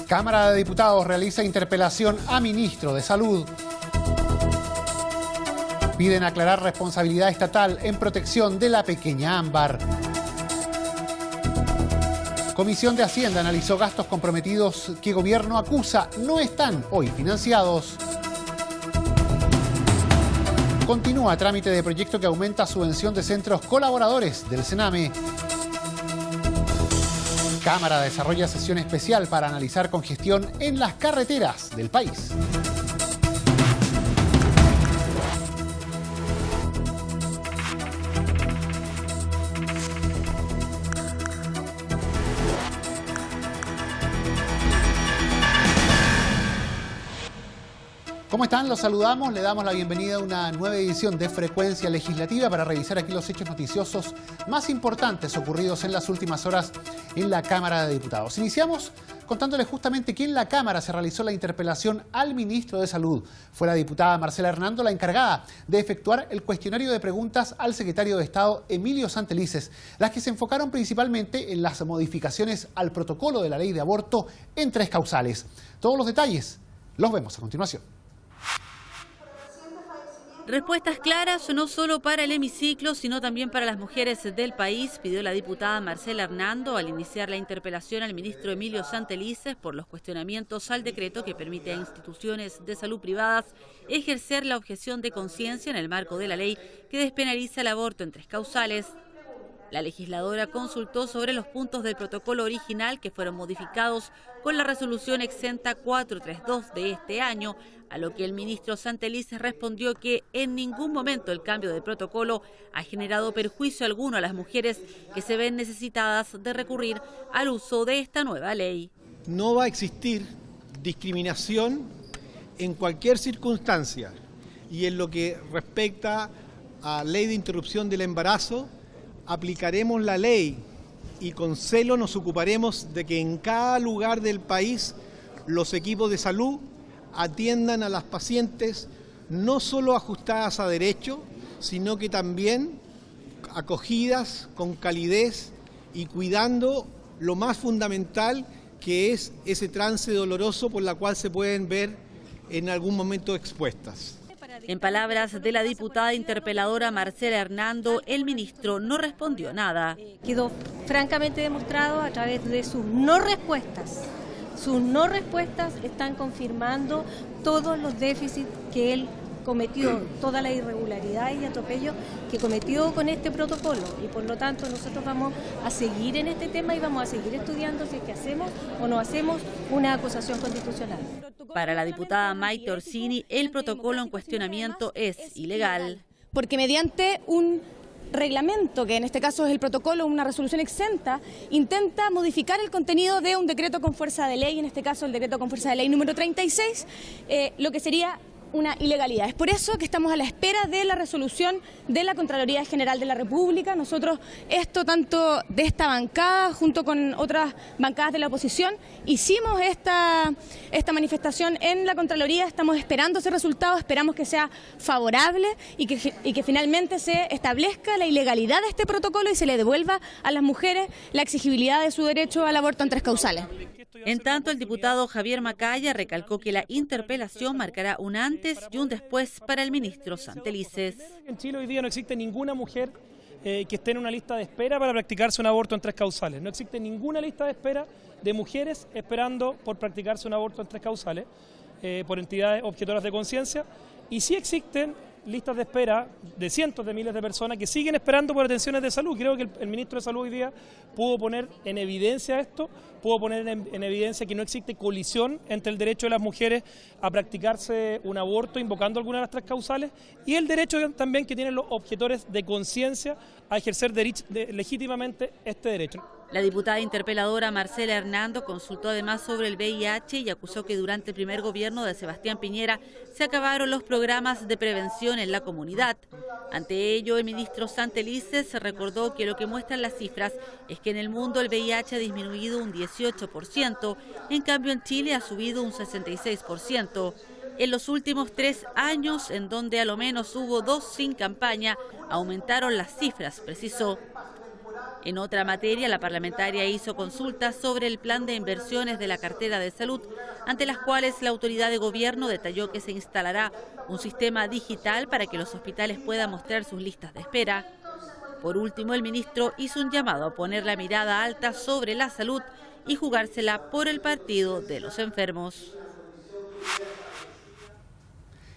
Cámara de Diputados realiza interpelación a ministro de Salud. Piden aclarar responsabilidad estatal en protección de la pequeña Ámbar. Comisión de Hacienda analizó gastos comprometidos que gobierno acusa no están hoy financiados. Continúa trámite de proyecto que aumenta subvención de centros colaboradores del Sename. Cámara desarrolla sesión especial para analizar congestión en las carreteras del país. ¿Cómo están? Los saludamos, le damos la bienvenida a una nueva edición de Frecuencia Legislativa para revisar aquí los hechos noticiosos más importantes ocurridos en las últimas horas en la Cámara de Diputados. Iniciamos contándoles justamente que en la Cámara se realizó la interpelación al ministro de Salud. Fue la diputada Marcela Hernando la encargada de efectuar el cuestionario de preguntas al secretario de Estado Emilio Santelices, las que se enfocaron principalmente en las modificaciones al protocolo de la ley de aborto en 3 causales. Todos los detalles los vemos a continuación. Respuestas claras no solo para el hemiciclo, sino también para las mujeres del país, pidió la diputada Marcela Hernando al iniciar la interpelación al ministro Emilio Santelices por los cuestionamientos al decreto que permite a instituciones de salud privadas ejercer la objeción de conciencia en el marco de la ley que despenaliza el aborto en 3 causales. La legisladora consultó sobre los puntos del protocolo original que fueron modificados con la resolución exenta 432 de este año, a lo que el ministro Santelices respondió que en ningún momento el cambio de protocolo ha generado perjuicio alguno a las mujeres que se ven necesitadas de recurrir al uso de esta nueva ley. No va a existir discriminación en cualquier circunstancia, y en lo que respecta a ley de interrupción del embarazo, aplicaremos la ley y con celo nos ocuparemos de que en cada lugar del país los equipos de salud atiendan a las pacientes no solo ajustadas a derecho, sino que también acogidas con calidez y cuidando lo más fundamental, que es ese trance doloroso por la cual se pueden ver en algún momento expuestas. En palabras de la diputada interpeladora Marcela Hernando, el ministro no respondió nada. Quedó francamente demostrado a través de sus no respuestas. Sus no respuestas están confirmando todos los déficits que él cometió, toda la irregularidad y atropello que cometió con este protocolo, y por lo tanto nosotros vamos a seguir en este tema y vamos a seguir estudiando si es que hacemos o no hacemos una acusación constitucional. Para la diputada Maite Orsini, el protocolo en cuestionamiento es ilegal. Porque mediante un reglamento, que en este caso es el protocolo, una resolución exenta, intenta modificar el contenido de un decreto con fuerza de ley, en este caso el decreto con fuerza de ley número 36, lo que sería una ilegalidad. Es por eso que estamos a la espera de la resolución de la Contraloría General de la República. Nosotros esto, tanto de esta bancada junto con otras bancadas de la oposición, hicimos esta manifestación en la Contraloría. Estamos esperando ese resultado, esperamos que sea favorable y que finalmente se establezca la ilegalidad de este protocolo y se le devuelva a las mujeres la exigibilidad de su derecho al aborto en 3 causales. En tanto, el diputado Javier Macaya recalcó que la interpelación marcará un antes y un después para el ministro Santelices. En Chile hoy día no existe ninguna mujer que esté en una lista de espera para practicarse un aborto en 3 causales. No existe ninguna lista de espera de mujeres esperando por practicarse un aborto en 3 causales por entidades objetoras de conciencia. Y sí existen listas de espera de cientos de miles de personas que siguen esperando por atenciones de salud. Creo que el ministro de Salud hoy día pudo poner en evidencia esto, pudo poner en evidencia que no existe colisión entre el derecho de las mujeres a practicarse un aborto invocando alguna de las 3 causales y el derecho también que tienen los objetores de conciencia a ejercer legítimamente este derecho. La diputada interpeladora Marcela Hernando consultó además sobre el VIH y acusó que durante el primer gobierno de Sebastián Piñera se acabaron los programas de prevención en la comunidad. Ante ello, el ministro Santelices recordó que lo que muestran las cifras es que en el mundo el VIH ha disminuido un 18%, en cambio en Chile ha subido un 66%. En los últimos 3 años, en donde a lo menos hubo 2 sin campaña, aumentaron las cifras, precisó. En otra materia, la parlamentaria hizo consultas sobre el plan de inversiones de la cartera de salud, ante las cuales la autoridad de gobierno detalló que se instalará un sistema digital para que los hospitales puedan mostrar sus listas de espera. Por último, el ministro hizo un llamado a poner la mirada alta sobre la salud y jugársela por el partido de los enfermos.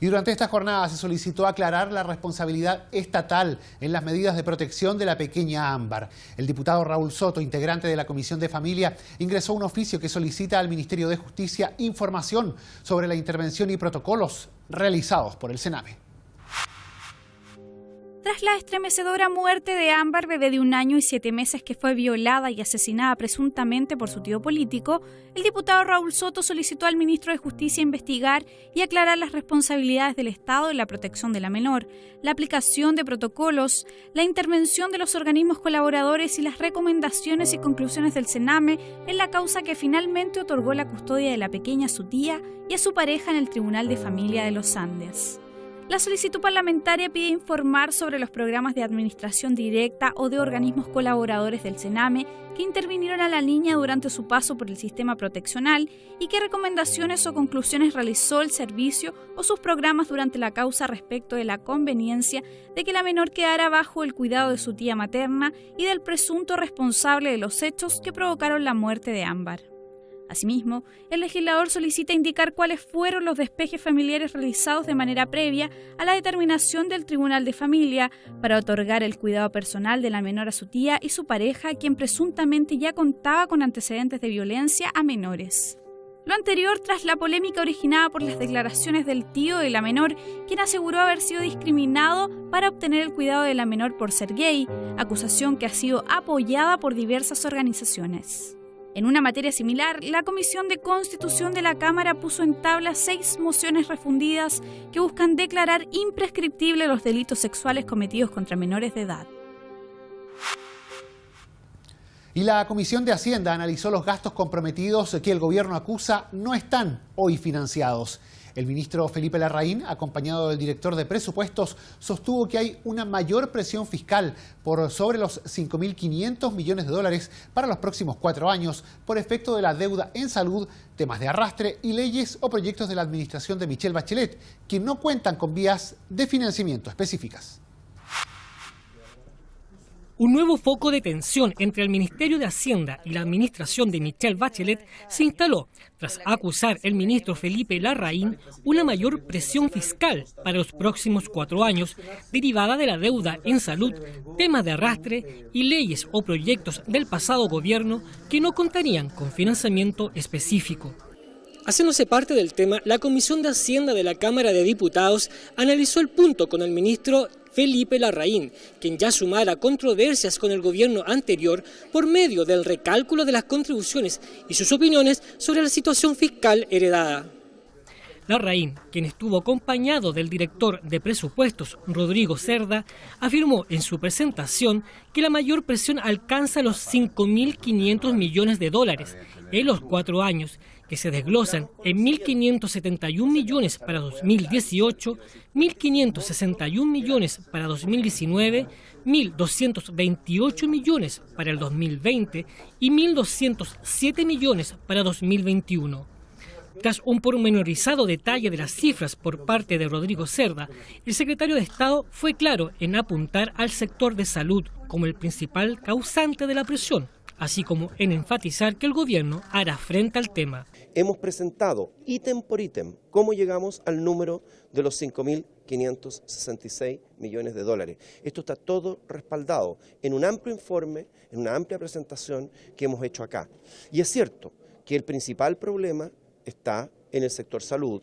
Y durante esta jornada se solicitó aclarar la responsabilidad estatal en las medidas de protección de la pequeña Ámbar. El diputado Raúl Soto, integrante de la Comisión de Familia, ingresó un oficio que solicita al Ministerio de Justicia información sobre la intervención y protocolos realizados por el Sename. Tras la estremecedora muerte de Ámbar, bebé de 1 año y 7 meses que fue violada y asesinada presuntamente por su tío político, el diputado Raúl Soto solicitó al ministro de Justicia investigar y aclarar las responsabilidades del Estado en la protección de la menor, la aplicación de protocolos, la intervención de los organismos colaboradores y las recomendaciones y conclusiones del Sename en la causa que finalmente otorgó la custodia de la pequeña a su tía y a su pareja en el Tribunal de Familia de los Andes. La solicitud parlamentaria pide informar sobre los programas de administración directa o de organismos colaboradores del Sename que intervinieron a la niña durante su paso por el sistema proteccional y qué recomendaciones o conclusiones realizó el servicio o sus programas durante la causa respecto de la conveniencia de que la menor quedara bajo el cuidado de su tía materna y del presunto responsable de los hechos que provocaron la muerte de Ámbar. Asimismo, el legislador solicita indicar cuáles fueron los despejes familiares realizados de manera previa a la determinación del Tribunal de Familia para otorgar el cuidado personal de la menor a su tía y su pareja, quien presuntamente ya contaba con antecedentes de violencia a menores. Lo anterior tras la polémica originada por las declaraciones del tío de la menor, quien aseguró haber sido discriminado para obtener el cuidado de la menor por ser gay, acusación que ha sido apoyada por diversas organizaciones. En una materia similar, la Comisión de Constitución de la Cámara puso en tabla 6 mociones refundidas que buscan declarar imprescriptibles los delitos sexuales cometidos contra menores de edad. Y la Comisión de Hacienda analizó los gastos comprometidos que el gobierno acusa no están hoy financiados. El ministro Felipe Larraín, acompañado del director de presupuestos, sostuvo que hay una mayor presión fiscal por sobre los 5.500 millones de dólares para los próximos 4 años por efecto de la deuda en salud, temas de arrastre y leyes o proyectos de la administración de Michelle Bachelet, que no cuentan con vías de financiamiento específicas. Un nuevo foco de tensión entre el Ministerio de Hacienda y la administración de Michelle Bachelet se instaló tras acusar el ministro Felipe Larraín una mayor presión fiscal para los próximos 4 años derivada de la deuda en salud, temas de arrastre y leyes o proyectos del pasado gobierno que no contarían con financiamiento específico. Haciéndose parte del tema, la Comisión de Hacienda de la Cámara de Diputados analizó el punto con el ministro Felipe Larraín, quien ya sumara controversias con el gobierno anterior por medio del recálculo de las contribuciones y sus opiniones sobre la situación fiscal heredada. Larraín, quien estuvo acompañado del director de presupuestos, Rodrigo Cerda, afirmó en su presentación que la mayor presión alcanza los 5.500 millones de dólares en los 4 años, que se desglosan en 1.571 millones para 2018, 1.561 millones para 2019, 1.228 millones para el 2020 y 1.207 millones para 2021. Tras un pormenorizado detalle de las cifras por parte de Rodrigo Cerda, el secretario de Estado fue claro en apuntar al sector de salud como el principal causante de la presión, así como en enfatizar que el gobierno hará frente al tema. Hemos presentado ítem por ítem cómo llegamos al número de los 5.566 millones de dólares. Esto está todo respaldado en un amplio informe, en una amplia presentación que hemos hecho acá. Y es cierto que el principal problema está en el sector salud,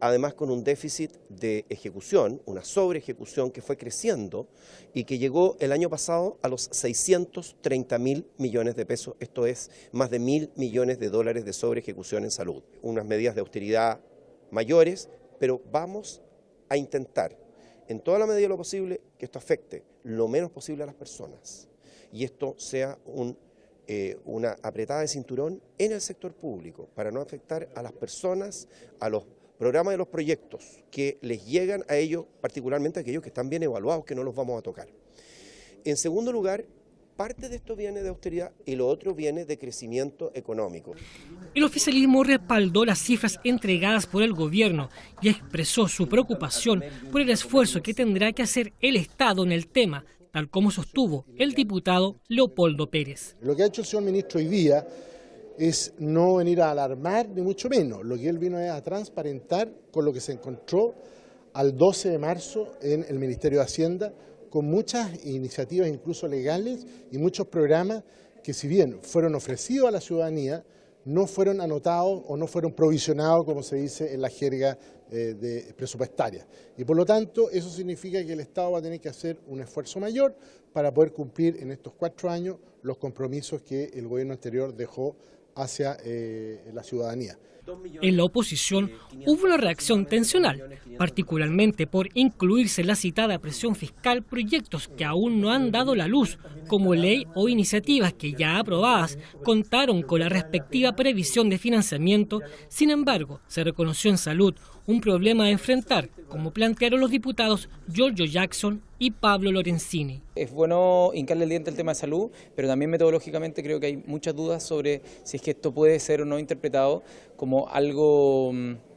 además con un déficit de ejecución, una sobreejecución que fue creciendo y que llegó el año pasado a los 630.000 millones de pesos, esto es más de 1.000 millones de dólares de sobreejecución en salud. Unas medidas de austeridad mayores, pero vamos a intentar, en toda la medida de lo posible, que esto afecte lo menos posible a las personas y esto sea una apretada de cinturón en el sector público para no afectar a las personas, a los programas de los proyectos que les llegan a ellos, particularmente a aquellos que están bien evaluados, que no los vamos a tocar. En segundo lugar, Parte de esto viene de austeridad y lo otro viene de crecimiento económico. El oficialismo respaldó las cifras entregadas por el gobierno y expresó su preocupación por el esfuerzo que tendrá que hacer el Estado en el tema, tal como sostuvo el diputado Leopoldo Pérez. Lo que ha hecho el señor ministro hoy día es no venir a alarmar, ni mucho menos. Lo que él vino es a transparentar con lo que se encontró al 12 de marzo en el Ministerio de Hacienda, con muchas iniciativas incluso legales y muchos programas que, si bien fueron ofrecidos a la ciudadanía, no fueron anotados o no fueron provisionados, como se dice en la jerga presupuestaria. Y por lo tanto, eso significa que el Estado va a tener que hacer un esfuerzo mayor para poder cumplir en estos 4 años los compromisos que el gobierno anterior dejó hacia la ciudadanía. En la oposición hubo una reacción tensional, particularmente por incluirse en la citada presión fiscal proyectos que aún no han dado la luz, como ley o iniciativas que ya aprobadas contaron con la respectiva previsión de financiamiento. Sin embargo, se reconoció en salud un problema a enfrentar, como plantearon los diputados Giorgio Jackson y Pablo Lorenzini. Es bueno hincarle el diente al tema de salud, pero también metodológicamente creo que hay muchas dudas sobre si es que esto puede ser o no interpretado como algo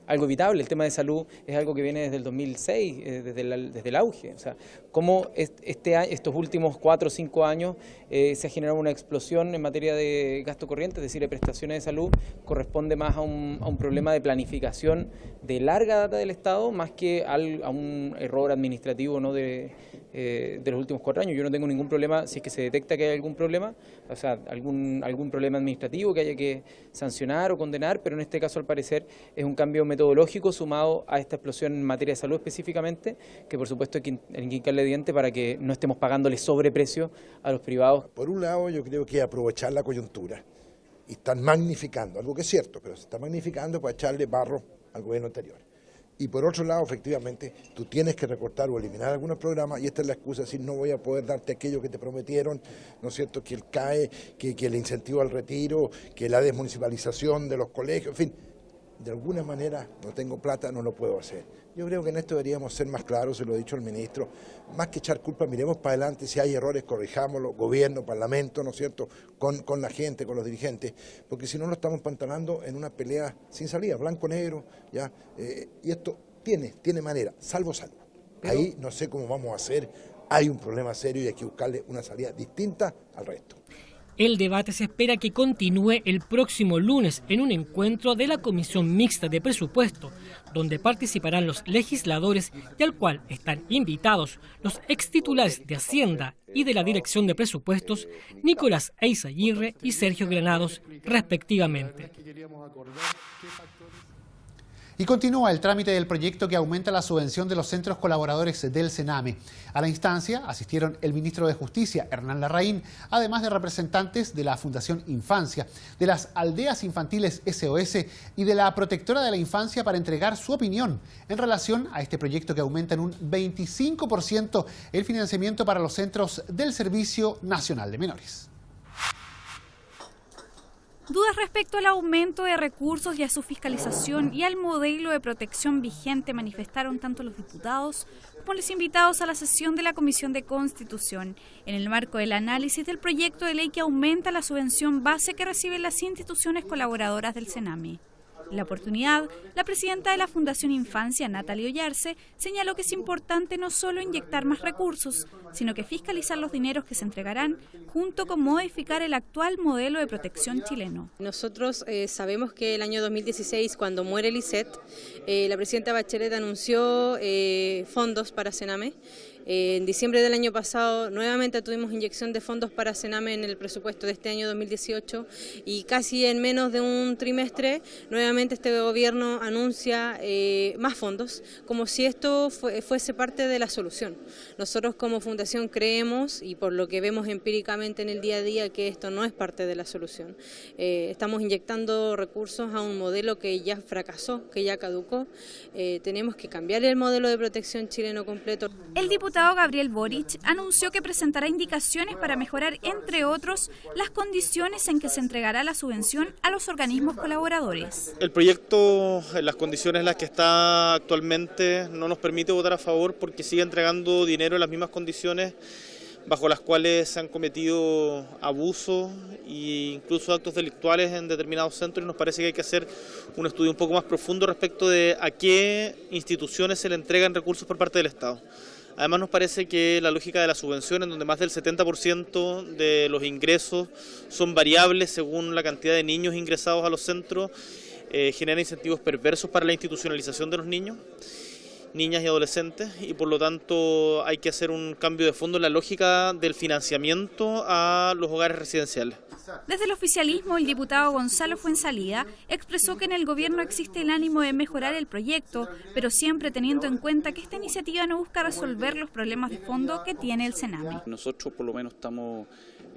evitable. El tema de salud es algo que viene desde el 2006, desde el auge. O sea, cómo estos últimos 4 o 5 años se ha generado una explosión en materia de gasto corriente, es decir, de prestaciones de salud, corresponde más a un problema de planificación de larga data del Estado, más que a un error administrativo, ¿no?, de los últimos 4 años. Yo no tengo ningún problema si es que se detecta que hay algún problema, o sea, algún problema administrativo que haya que sancionar o condenar, pero en este caso al parecer es un cambio metodológico sumado a esta explosión en materia de salud específicamente, que por supuesto hay que hincarle diente para que no estemos pagándole sobreprecio a los privados. Por un lado, yo creo que aprovechar la coyuntura y están magnificando, algo que es cierto, pero se está magnificando para echarle barro al gobierno anterior. Y por otro lado, efectivamente, tú tienes que recortar o eliminar algunos programas y esta es la excusa de decir no voy a poder darte aquello que te prometieron, ¿no es cierto?, que el CAE, que el incentivo al retiro, que la desmunicipalización de los colegios, en fin. De alguna manera no tengo plata, no lo puedo hacer. Yo creo que en esto deberíamos ser más claros, se lo ha dicho el ministro, más que echar culpa, miremos para adelante, si hay errores corrijámoslo, gobierno, parlamento, ¿no es cierto?, con la gente, con los dirigentes, porque si no lo estamos pantanando en una pelea sin salida, blanco-negro, ¿ya? Y esto tiene manera, salvo salvo. Ahí no sé cómo vamos a hacer, hay un problema serio y hay que buscarle una salida distinta al resto. El debate se espera que continúe el próximo lunes en un encuentro de la Comisión Mixta de Presupuesto, donde participarán los legisladores y al cual están invitados los extitulares de Hacienda y de la Dirección de Presupuestos, Nicolás Eizaguirre y Sergio Granados, respectivamente. Y continúa el trámite del proyecto que aumenta la subvención de los centros colaboradores del Sename. A la instancia asistieron el ministro de Justicia, Hernán Larraín, además de representantes de la Fundación Infancia, de las Aldeas Infantiles SOS y de la Protectora de la Infancia para entregar su opinión en relación a este proyecto que aumenta en un 25% el financiamiento para los centros del Servicio Nacional de Menores. Dudas respecto al aumento de recursos y a su fiscalización y al modelo de protección vigente manifestaron tanto los diputados como los invitados a la sesión de la Comisión de Constitución, en el marco del análisis del proyecto de ley que aumenta la subvención base que reciben las instituciones colaboradoras del Sename. En la oportunidad, la presidenta de la Fundación Infancia, Natalia Ollarse, señaló que es importante no solo inyectar más recursos, sino que fiscalizar los dineros que se entregarán, junto con modificar el actual modelo de protección chileno. Nosotros sabemos que el año 2016, cuando muere el ISET, la presidenta Bachelet anunció fondos para Sename. En diciembre del año pasado nuevamente tuvimos inyección de fondos para Sename en el presupuesto de este año 2018 y casi en menos de un trimestre nuevamente este gobierno anuncia más fondos, como si esto fuese parte de la solución. Nosotros como fundación creemos, y por lo que vemos empíricamente en el día a día, que esto no es parte de la solución. Estamos inyectando recursos a un modelo que ya fracasó, que ya caducó. Tenemos que cambiar el modelo de protección chileno completo. El diputado Gabriel Boric anunció que presentará indicaciones para mejorar, entre otros, las condiciones en que se entregará la subvención a los organismos colaboradores. El proyecto, en las condiciones en las que está actualmente, no nos permite votar a favor porque sigue entregando dinero en las mismas condiciones bajo las cuales se han cometido abusos e incluso actos delictuales en determinados centros, y nos parece que hay que hacer un estudio un poco más profundo respecto de a qué instituciones se le entregan recursos por parte del Estado. Además, nos parece que la lógica de la subvención, en donde más del 70% de los ingresos son variables según la cantidad de niños ingresados a los centros, genera incentivos perversos para la institucionalización de los niños, niñas y adolescentes, y por lo tanto hay que hacer un cambio de fondo en la lógica del financiamiento a los hogares residenciales. Desde el oficialismo, el diputado Gonzalo Fuenzalida expresó que en el gobierno existe el ánimo de mejorar el proyecto, pero siempre teniendo en cuenta que esta iniciativa no busca resolver los problemas de fondo que tiene el Sename. Nosotros por lo menos estamos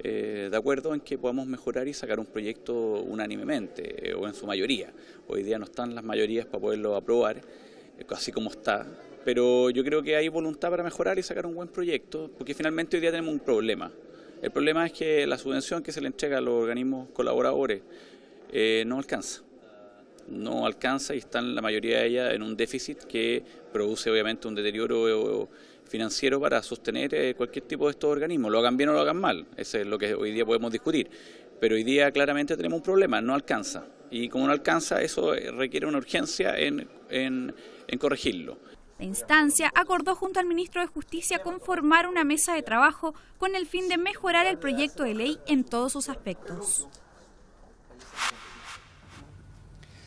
de acuerdo en que podamos mejorar y sacar un proyecto unánimemente, o en su mayoría. Hoy día no están las mayorías para poderlo aprobar, así como está, pero yo creo que hay voluntad para mejorar y sacar un buen proyecto, porque finalmente hoy día tenemos un problema. El problema es que la subvención que se le entrega a los organismos colaboradores no alcanza y están la mayoría de ellas en un déficit que produce obviamente un deterioro financiero para sostener cualquier tipo de estos organismos, lo hagan bien o lo hagan mal, eso es lo que hoy día podemos discutir, pero hoy día claramente tenemos un problema, no alcanza, y como no alcanza eso requiere una urgencia en corregirlo. La instancia acordó junto al ministro de Justicia conformar una mesa de trabajo con el fin de mejorar el proyecto de ley en todos sus aspectos.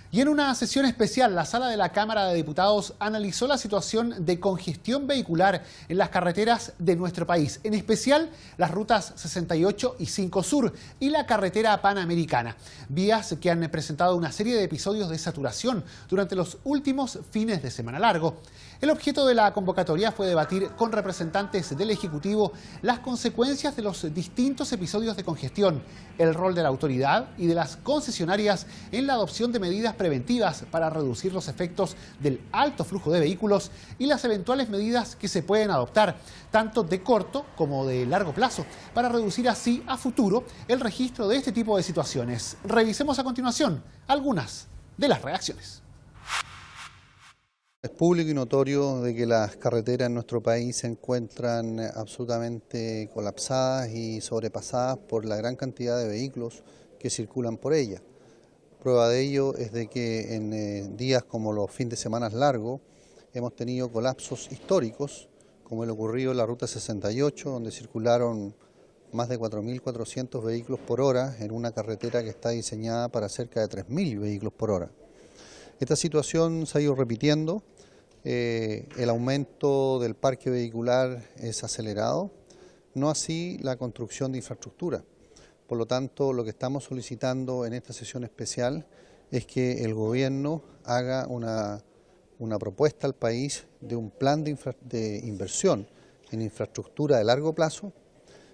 Y en una sesión especial, la Sala de la Cámara de Diputados analizó la situación de congestión vehicular en las carreteras de nuestro país, en especial las rutas 68 y 5 Sur y la carretera Panamericana, vías que han presentado una serie de episodios de saturación durante los últimos fines de semana largo. El objeto de la convocatoria fue debatir con representantes del Ejecutivo las consecuencias de los distintos episodios de congestión, el rol de la autoridad y de las concesionarias en la adopción de medidas preventivas para reducir los efectos del alto flujo de vehículos y las eventuales medidas que se pueden adoptar, tanto de corto como de largo plazo, para reducir así a futuro el registro de este tipo de situaciones. Revisemos a continuación algunas de las reacciones. Es público y notorio de que las carreteras en nuestro país se encuentran absolutamente colapsadas y sobrepasadas por la gran cantidad de vehículos que circulan por ellas. Prueba de ello es de que en días como los fines de semana largos hemos tenido colapsos históricos, como el ocurrido en la Ruta 68, donde circularon más de 4.400 vehículos por hora en una carretera que está diseñada para cerca de 3.000 vehículos por hora. Esta situación se ha ido repitiendo, el aumento del parque vehicular es acelerado, no así la construcción de infraestructura. Por lo tanto, lo que estamos solicitando en esta sesión especial es que el gobierno haga una propuesta al país de un plan de inversión en infraestructura de largo plazo,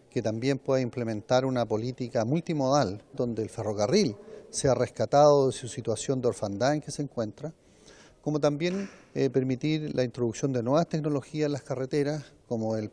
que también pueda implementar una política multimodal donde el ferrocarril sea rescatado de su situación de orfandad en que se encuentra, como también permitir la introducción de nuevas tecnologías en las carreteras, como el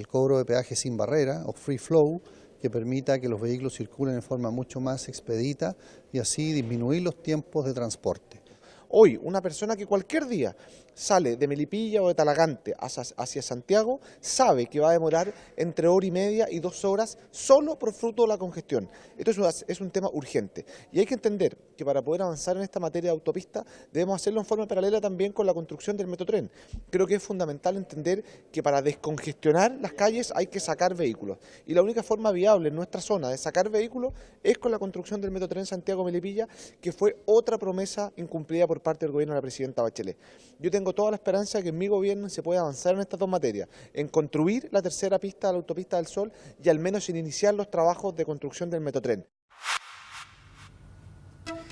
cobro de peaje sin barrera o free flow, que permita que los vehículos circulen en forma mucho más expedita y así disminuir los tiempos de transporte. Hoy, una persona que cualquier día sale de Melipilla o de Talagante hacia Santiago, sabe que va a demorar entre hora y media y 2 horas solo por fruto de la congestión. Esto es un tema urgente y hay que entender que para poder avanzar en esta materia de autopista debemos hacerlo en forma paralela también con la construcción del Metrotren. Creo que es fundamental entender que para descongestionar las calles hay que sacar vehículos y la única forma viable en nuestra zona de sacar vehículos es con la construcción del Metrotren Santiago-Melipilla, que fue otra promesa incumplida por parte del gobierno de la presidenta Bachelet. Yo tengo toda la esperanza de que en mi gobierno se pueda avanzar en estas dos materias, en construir la tercera pista de la autopista del Sol y al menos en iniciar los trabajos de construcción del Metrotren.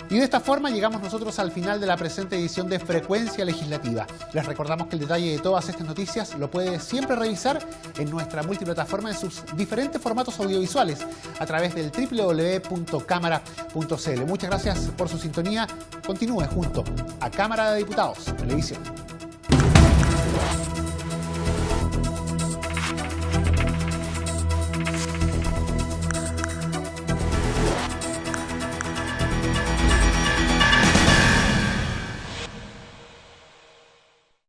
Y de esta forma llegamos nosotros al final de la presente edición de Frecuencia Legislativa. Les recordamos que el detalle de todas estas noticias lo puede siempre revisar en nuestra multiplataforma en sus diferentes formatos audiovisuales a través del www.cámara.cl. Muchas gracias por su sintonía. Continúe junto a Cámara de Diputados Televisión.